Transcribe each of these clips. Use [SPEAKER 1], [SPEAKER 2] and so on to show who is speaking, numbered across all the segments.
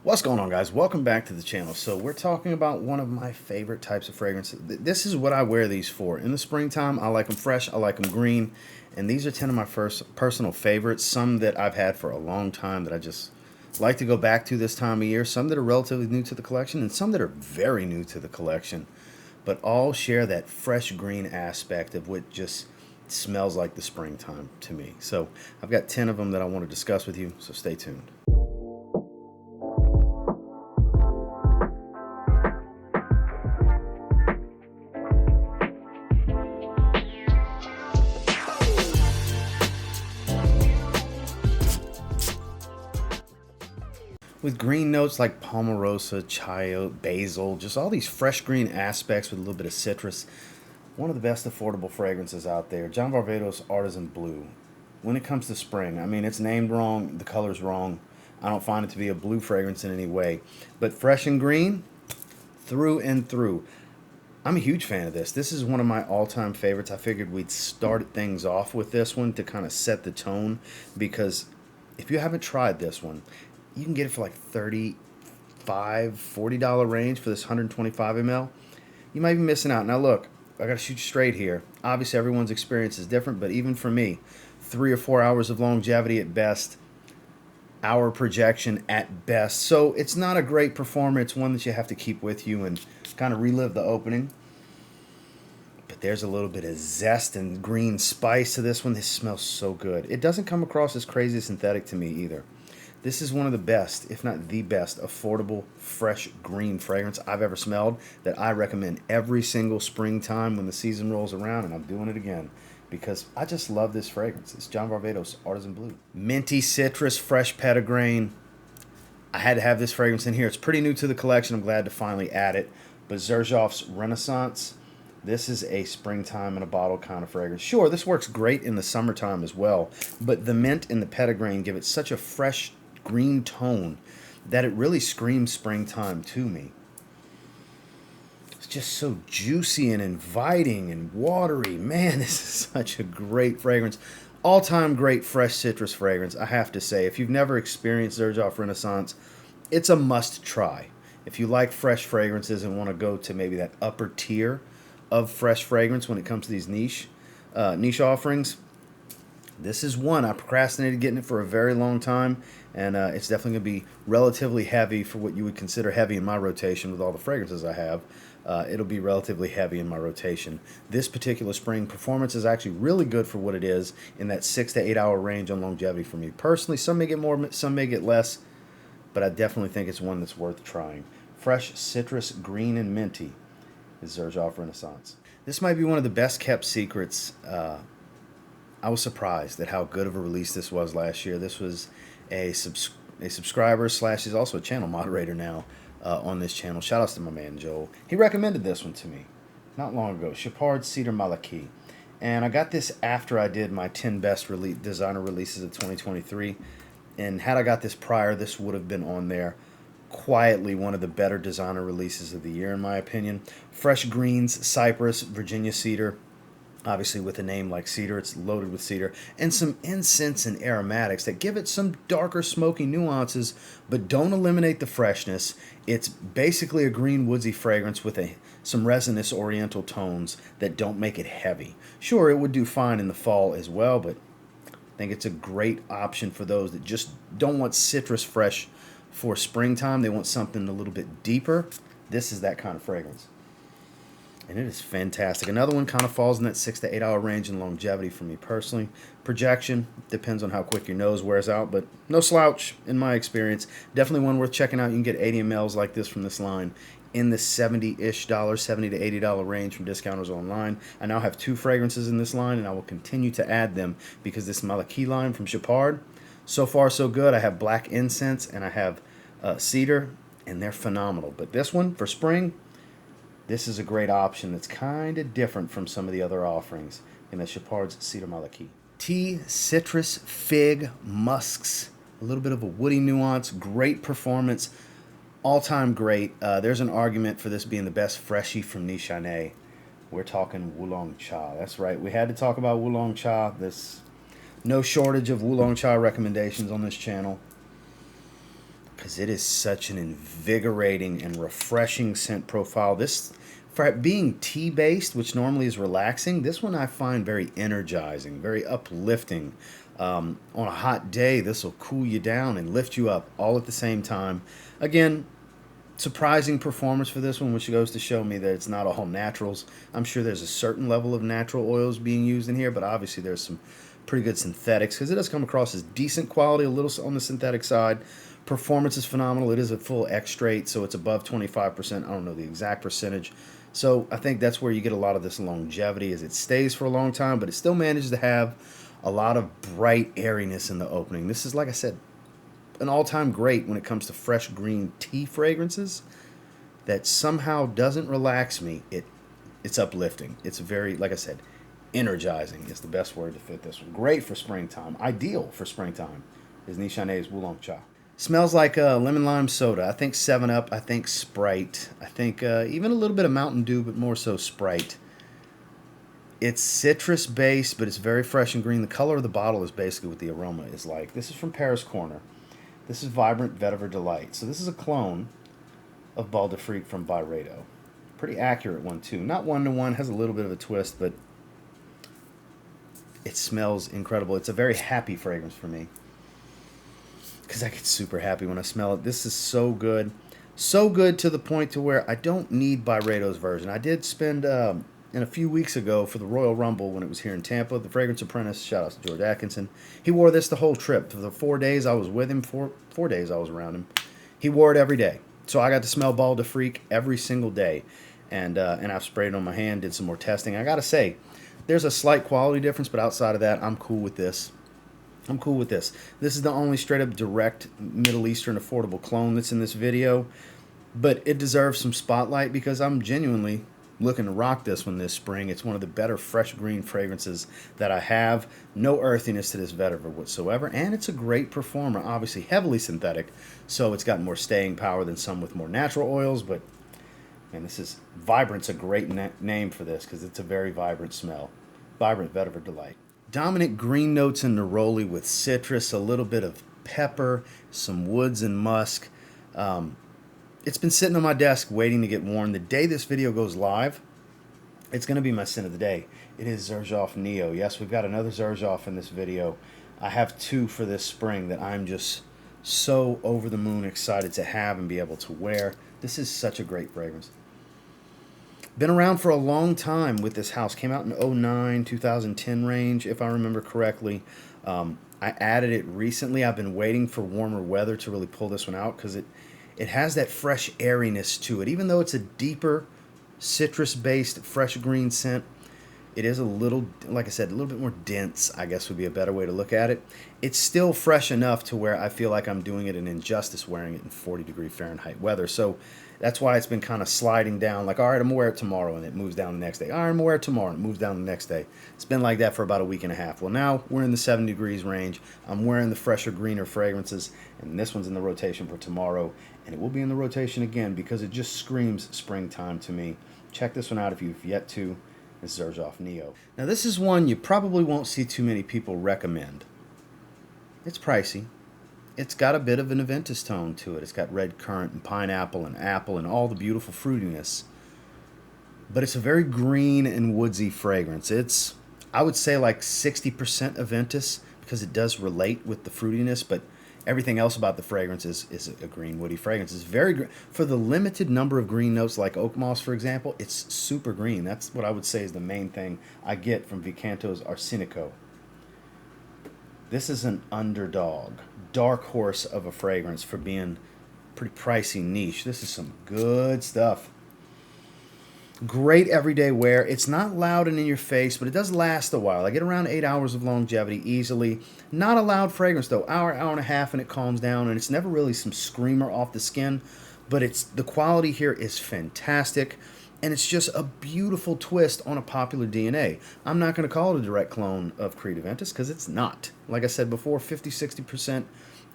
[SPEAKER 1] What's going on, guys? Welcome back to the channel. So we're talking about one of my favorite types of fragrances. This is what I wear these for. In the springtime, I like them fresh, I like them green, and these are 10 of my first personal favorites. Some that I've had for a long time that I just like to go back to this time of year. Some that are relatively new to the collection, and some that are very new to the collection. But all share that fresh green aspect of what just smells like the springtime to me. So I've got 10 of them that I want to discuss with you, so stay tuned. With green notes like palmarosa, chayote, basil, just all these fresh green aspects with a little bit of citrus. One of the best affordable fragrances out there. John Varvatos Artisan Blue. When it comes to spring, I mean, it's named wrong, the color's wrong. I don't find it to be a blue fragrance in any way. But fresh and green, through and through. I'm a huge fan of this. This is one of my all-time favorites. I figured we'd start things off with this one to kind of set the tone, because if you haven't tried this one, you can get it for like $35, $40 range for this 125 ml. You might be missing out. Now look, I gotta shoot you straight here. Obviously everyone's experience is different, but even for me, 3 or 4 hours of longevity at best, hour projection at best. So it's not a great performer. It's one that you have to keep with you and kind of relive the opening. But there's a little bit of zest and green spice to this one. This smells so good. It doesn't come across as crazy synthetic to me either. This is one of the best, if not the best, affordable, fresh, green fragrance I've ever smelled that I recommend every single springtime when the season rolls around, and I'm doing it again because I just love this fragrance. It's John Varvatos Artisan Blue. Minty citrus, fresh petitgrain. I had to have this fragrance in here. It's pretty new to the collection. I'm glad to finally add it. But Xerjoff's Renaissance, this is a springtime in a bottle kind of fragrance. Sure, this works great in the summertime as well, but the mint and the petitgrain give it such a fresh green tone that it really screams springtime to me. It's just so juicy and inviting and watery. Man, this is such a great fragrance. All-time great fresh citrus fragrance, I have to say. If you've never experienced Xerjoff Renaissance, it's a must-try. If you like fresh fragrances and want to go to maybe that upper tier of fresh fragrance when it comes to these niche offerings, this is one. I procrastinated getting it for a very long time, and it's definitely going to be relatively heavy for what you would consider heavy in my rotation with all the fragrances I have. It'll be relatively heavy in my rotation. This particular spring performance is actually really good for what it is in that 6 to 8 hour range on longevity for me. Personally, some may get more, some may get less, but I definitely think it's one that's worth trying. Fresh citrus, green, and minty is Xerjoff Renaissance. This might be one of the best kept secrets. I was surprised at how good of a release this was last year. This was a subscriber / he's also a channel moderator now on this channel. Shout outs to my man Joel. He recommended this one to me not long ago. Chopard Cedar Malaki. And I got this after I did my 10 best designer releases of 2023. And had I got this prior, this would have been on there. Quietly one of the better designer releases of the year in my opinion. Fresh greens, cypress, Virginia cedar. Obviously, with a name like Cedar, it's loaded with cedar. And some incense and aromatics that give it some darker, smoky nuances, but don't eliminate the freshness. It's basically a green, woodsy fragrance with some resinous oriental tones that don't make it heavy. Sure, it would do fine in the fall as well, but I think it's a great option for those that just don't want citrus fresh for springtime. They want something a little bit deeper. This is that kind of fragrance. And it is fantastic. Another one kind of falls in that 6 to 8 hour range in longevity for me personally. Projection depends on how quick your nose wears out, but no slouch in my experience. Definitely one worth checking out. You can get 80 mLs like this from this line in the $70-ish, $70 to $80 range from discounters online. I now have 2 fragrances in this line, and I will continue to add them because this Malaki line from Chopard, so far so good. I have black incense and I have cedar, and they're phenomenal. But this one for spring, this is a great option that's kind of different from some of the other offerings in the Chopard's Cedar Malaki. Tea, citrus, fig, musks, a little bit of a woody nuance, great performance, all-time great. There's an argument for this being the best freshie from Nishane. We're talking Wulong Cha. That's right. We had to talk about Wulong Cha. There's no shortage of Wulong Cha recommendations on this channel. because it is such an invigorating and refreshing scent profile. This, for being tea-based, which normally is relaxing, this one I find very energizing, very uplifting. On a hot day, this will cool you down and lift you up all at the same time. Again, surprising performance for this one, which goes to show me that it's not all naturals. I'm sure there's a certain level of natural oils being used in here, but obviously there's some pretty good synthetics, because it does come across as decent quality, a little on the synthetic side. Performance is phenomenal. It is a full extrait, so it's above 25%. I don't know the exact percentage. So I think that's where you get a lot of this longevity, is it stays for a long time, but it still manages to have a lot of bright airiness in the opening. This is, like I said, an all-time great when it comes to fresh green tea fragrances that somehow doesn't relax me. It's uplifting. It's very, like I said, energizing is the best word to fit this one. Great for springtime. Ideal for springtime is Nishane's Wulong Cha. Smells like lemon lime soda. I think 7-Up. I think Sprite. I think even a little bit of Mountain Dew, but more so Sprite. It's citrus based, but it's very fresh and green. The color of the bottle is basically what the aroma is like. This is from Paris Corner. This is Vibrant Vetiver Delight. So this is a clone of Bal d'Afrique from Varvatos. Pretty accurate one too. Not one-to-one, has a little bit of a twist, but it smells incredible. It's a very happy fragrance for me, because I get super happy when I smell it. This is so good. So good to the point to where I don't need Varvatos' version. I did spend, in a few weeks ago for the Royal Rumble when it was here in Tampa, the Fragrance Apprentice, shout out to George Atkinson, he wore this the whole trip. For the 4 days I was with him, four days I was around him, he wore it every day. So I got to smell Bal d'Afrique every single day. And I've sprayed it on my hand, did some more testing. I got to say, there's a slight quality difference, but outside of that, I'm cool with this. I'm cool with this. This is the only straight-up direct Middle Eastern affordable clone that's in this video, but it deserves some spotlight because I'm genuinely looking to rock this one this spring. It's one of the better fresh green fragrances that I have. No earthiness to this vetiver whatsoever, and it's a great performer. Obviously heavily synthetic, so it's got more staying power than some with more natural oils, but and this is Vibrant's a great name for this because it's a very vibrant smell. Vibrant Vetiver Delight. Dominant green notes in neroli with citrus, a little bit of pepper, some woods and musk. It's been sitting on my desk waiting to get worn. The day this video goes live, it's going to be my scent of the day. It is Xerjoff Nio. Yes, we've got another Xerjoff in this video. I have 2 for this spring that I'm just so over the moon excited to have and be able to wear. This is such a great fragrance. Been around for a long time with this house. Came out in 09, 2010 range, if I remember correctly. I added it recently. I've been waiting for warmer weather to really pull this one out because it has that fresh airiness to it. Even though it's a deeper citrus-based fresh green scent, it is a little, like I said, a little bit more dense, I guess would be a better way to look at it. It's still fresh enough to where I feel like I'm doing it an injustice wearing it in 40-degree Fahrenheit weather. So that's why it's been kind of sliding down, like, all right, I'm going to wear it tomorrow, and it moves down the next day. All right, I'm going to wear it tomorrow, and it moves down the next day. It's been like that for about a week and a half. Well, now we're in the 70 degrees range. I'm wearing the fresher, greener fragrances, and this one's in the rotation for tomorrow, and it will be in the rotation again because it just screams springtime to me. Check this one out if you've yet to. It's Xerjoff Nio. Now, this is one you probably won't see too many people recommend. It's pricey. It's got a bit of an Aventus tone to it. It's got red currant and pineapple and apple and all the beautiful fruitiness. But it's a very green and woodsy fragrance. It's, I would say, like 60% Aventus because it does relate with the fruitiness, but everything else about the fragrance is a green, woody fragrance. It's very green. For the limited number of green notes like oak moss, for example, it's super green. That's what I would say is the main thing I get from Canto Arsenico. This is an underdog, dark horse of a fragrance for being pretty pricey niche. This is some good stuff. Great everyday wear. It's not loud and in your face, but it does last a while. I get around 8 hours of longevity easily. Not a loud fragrance though. Hour and a half and it calms down, and it's never really some screamer off the skin, but it's the quality here is fantastic, and it's just a beautiful twist on a popular DNA. I'm not going to call it a direct clone of Creed Aventus because it's not. Like I said before, 50-60%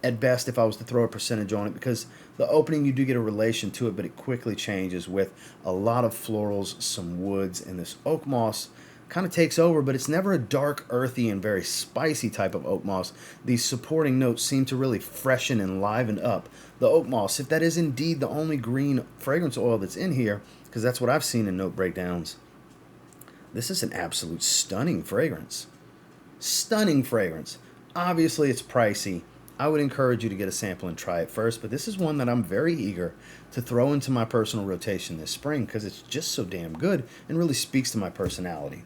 [SPEAKER 1] at best if I was to throw a percentage on it, because the opening you do get a relation to it, but it quickly changes with a lot of florals, some woods, and this oak moss kind of takes over, but it's never a dark, earthy, and very spicy type of oak moss. These supporting notes seem to really freshen and liven up the oak moss, if that is indeed the only green fragrance oil that's in here, because that's what I've seen in note breakdowns. This is an absolute stunning fragrance. Stunning fragrance. Obviously, it's pricey. I would encourage you to get a sample and try it first, but this is one that I'm very eager to throw into my personal rotation this spring because it's just so damn good and really speaks to my personality.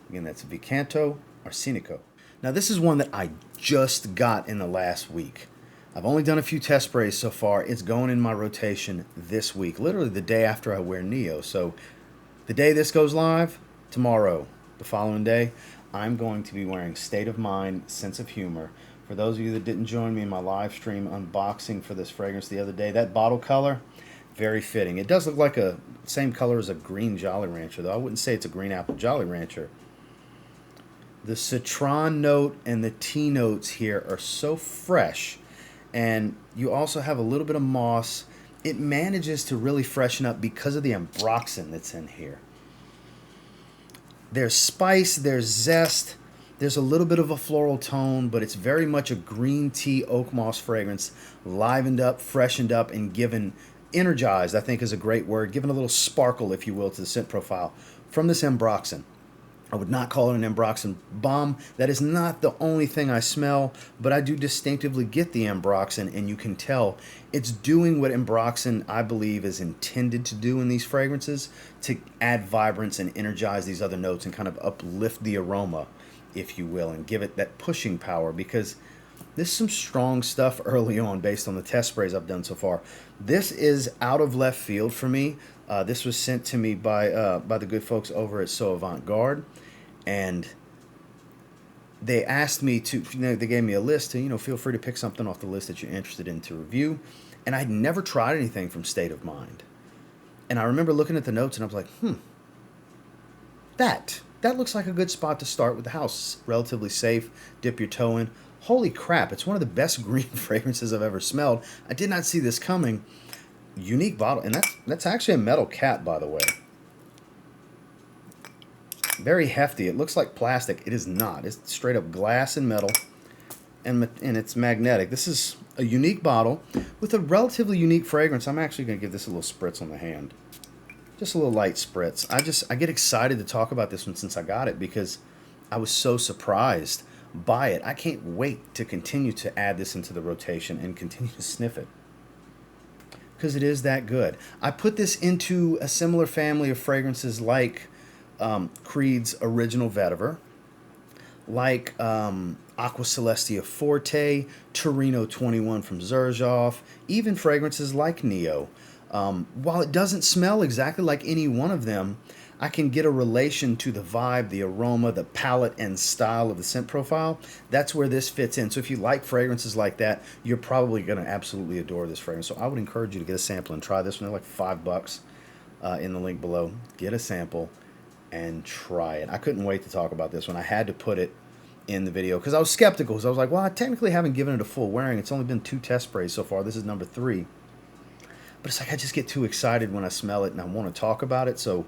[SPEAKER 1] Again, that's Canto Arsenico. Now, this is one that I just got in the last week. I've only done a few test sprays so far. It's going in my rotation this week, literally the day after I wear Nio. So the day this goes live, tomorrow, the following day, I'm going to be wearing State of Mind, Sense of Humor. For those of you that didn't join me in my live stream unboxing for this fragrance the other day, that bottle color, very fitting. It does look like a same color as a green Jolly Rancher, though I wouldn't say it's a green apple Jolly Rancher. The citron note and the tea notes here are so fresh, and you also have a little bit of moss. It manages to really freshen up because of the ambroxan that's in here. There's spice, there's zest, there's a little bit of a floral tone, but it's very much a green tea oak moss fragrance, livened up, freshened up, and given, energized, I think is a great word, given a little sparkle, if you will, to the scent profile from this ambroxan. I would not call it an ambroxan bomb. That is not the only thing I smell, but I do distinctively get the ambroxan, and you can tell it's doing what ambroxan, I believe, is intended to do in these fragrances, to add vibrance and energize these other notes and kind of uplift the aroma, if you will, and give it that pushing power, because this is some strong stuff early on based on the test sprays I've done so far. This is out of left field for me. This was sent to me by the good folks over at So Avant-Garde, and they asked me to, they gave me a list to, feel free to pick something off the list that you're interested in to review. And I'd never tried anything from State of Mind. And I remember looking at the notes and I was like, that looks like a good spot to start with the house. Relatively safe, dip your toe in. Holy crap, it's one of the best green fragrances I've ever smelled. I did not see this coming. Unique bottle, and that's actually a metal cap, by the way. Very hefty. It looks like plastic. It is not. It's straight up glass and metal, and it's magnetic. This is a unique bottle with a relatively unique fragrance. I'm actually going to give this a little spritz on the hand. Just a little light spritz. I get excited to talk about this one since I got it because I was so surprised by it. I can't wait to continue to add this into the rotation and continue to sniff it, because it is that good. I put this into a similar family of fragrances like Creed's original Vetiver, like Aqua Celestia Forte, Torino 21 from Xerjoff, even fragrances like Nio. While it doesn't smell exactly like any one of them, I can get a relation to the vibe, the aroma, the palette, and style of the scent profile. That's where this fits in. So if you like fragrances like that, you're probably going to absolutely adore this fragrance. So I would encourage you to get a sample and try this one. They're like $5 in the link below. Get a sample and try it. I couldn't wait to talk about this one. I had to put it in the video because I was skeptical. Because I was like, well, I technically haven't given it a full wearing. It's only been 2 test sprays so far. This is number 3. But it's like I just get too excited when I smell it and I want to talk about it. So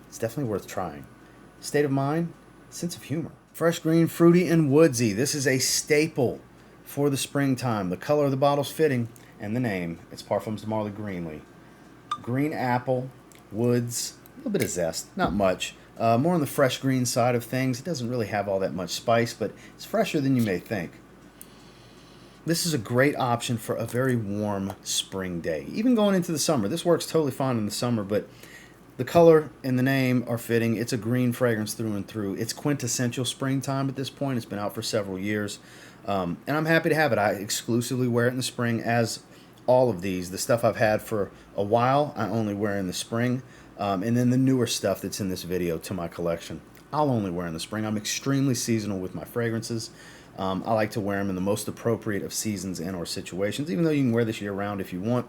[SPEAKER 1] it's definitely worth trying. State of Mind, Sense of Humor. Fresh green, fruity, and woodsy. This is a staple for the springtime. The color of the bottle's fitting, and the name. It's Parfums de Marly Greenley. Green apple, woods, a little bit of zest, not much. More on the fresh green side of things. It doesn't really have all that much spice, but it's fresher than you may think. This is a great option for a very warm spring day. Even going into the summer. This works totally fine in the summer, but the color and the name are fitting. It's a green fragrance through and through. It's quintessential springtime at this point. It's been out for several years. And I'm happy to have it. I exclusively wear it in the spring, as all of these. The stuff I've had for a while, I only wear in the spring. And then the newer stuff that's in this video to my collection, I'll only wear in the spring. I'm extremely seasonal with my fragrances. I like to wear them in the most appropriate of seasons and or situations, even though you can wear this year-round if you want.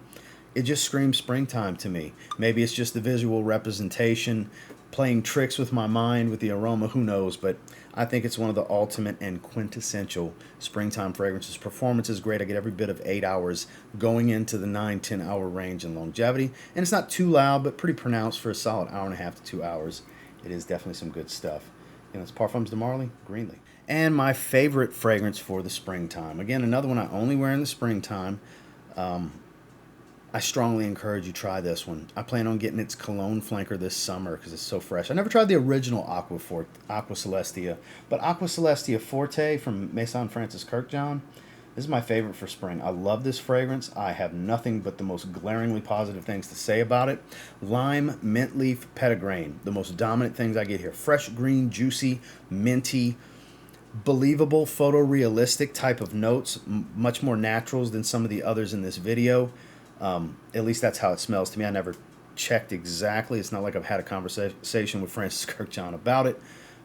[SPEAKER 1] It just screams springtime to me. Maybe it's just the visual representation, playing tricks with my mind with the aroma, who knows, but I think it's one of the ultimate and quintessential springtime fragrances. Performance is great. I get every bit of 8 hours going into the 9-10 hour range in longevity, and it's not too loud, but pretty pronounced for a solid hour and a half to 2 hours. It is definitely some good stuff. It's Parfums de Marly, Greenley. And my favorite fragrance for the springtime. Again, another one I only wear in the springtime. I strongly encourage you try this one. I plan on getting its cologne flanker this summer because it's so fresh. I never tried the original Aqua Celestia, but Aqua Celestia Forte from Maison Francis Kurkdjian. This is my favorite for spring. I love this fragrance. I have nothing but the most glaringly positive things to say about it. Lime, mint leaf, petitgrain. The most dominant things I get here. Fresh, green, juicy, minty, believable, photorealistic type of notes. Much more naturals than some of the others in this video. At least that's how it smells to me. I never checked exactly. It's not like I've had a conversation with Francis Kurkdjian about it,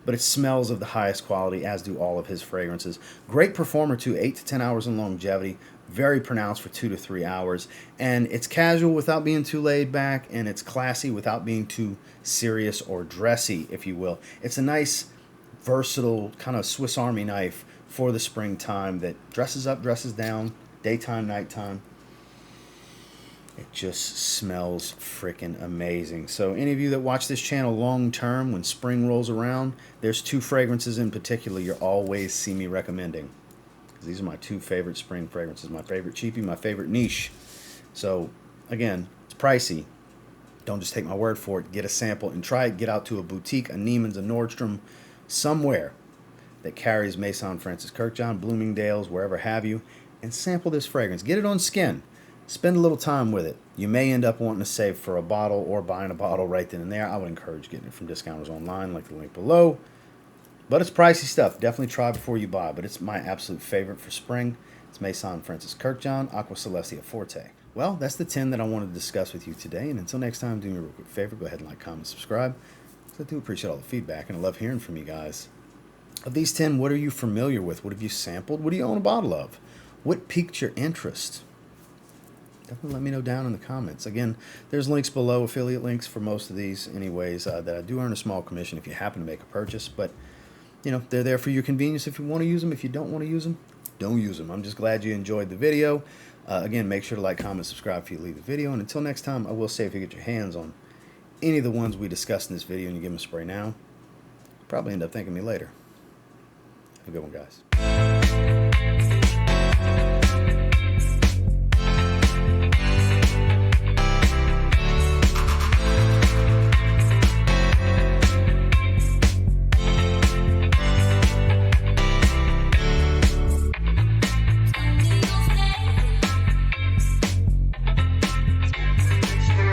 [SPEAKER 1] but it smells of the highest quality, as do all of his fragrances. Great performer too, 8 to 10 hours in longevity, very pronounced for 2 to 3 hours, and it's casual without being too laid back, and it's classy without being too serious or dressy, if you will. It's a nice, versatile, kind of Swiss Army knife for the springtime that dresses up, dresses down, daytime, nighttime. It just smells freaking amazing. So any of you that watch this channel long term, when spring rolls around, there's 2 fragrances in particular you'll always see me recommending. These are my 2 favorite spring fragrances. My favorite cheapie, my favorite niche. So again, it's pricey. Don't just take my word for it. Get a sample and try it. Get out to a boutique, a Neiman's, a Nordstrom, somewhere that carries Maison Francis Kurkdjian, Bloomingdale's, wherever have you, and sample this fragrance. Get it on skin. Spend a little time with it. You may end up wanting to save for a bottle or buying a bottle right then and there. I would encourage getting it from discounters online, like the link below. But it's pricey stuff. Definitely try before you buy. But it's my absolute favorite for spring. It's Maison Francis Kurkdjian, Aqua Celestia Forte. Well, that's the 10 that I wanted to discuss with you today. And until next time, do me a real quick favor. Go ahead and like, comment, subscribe. I do appreciate all the feedback, and I love hearing from you guys. Of these 10, what are you familiar with? What have you sampled? What do you own a bottle of? What piqued your interest? Definitely let me know down in the comments. Again, there's links below, affiliate links for most of these anyways, that I do earn a small commission if you happen to make a purchase. But, they're there for your convenience if you want to use them. If you don't want to use them, don't use them. I'm just glad you enjoyed the video. Again, make sure to like, comment, subscribe if you leave the video. And until next time, I will say if you get your hands on any of the ones we discussed in this video and you give them a spray now, you'll probably end up thanking me later. Have a good one, guys.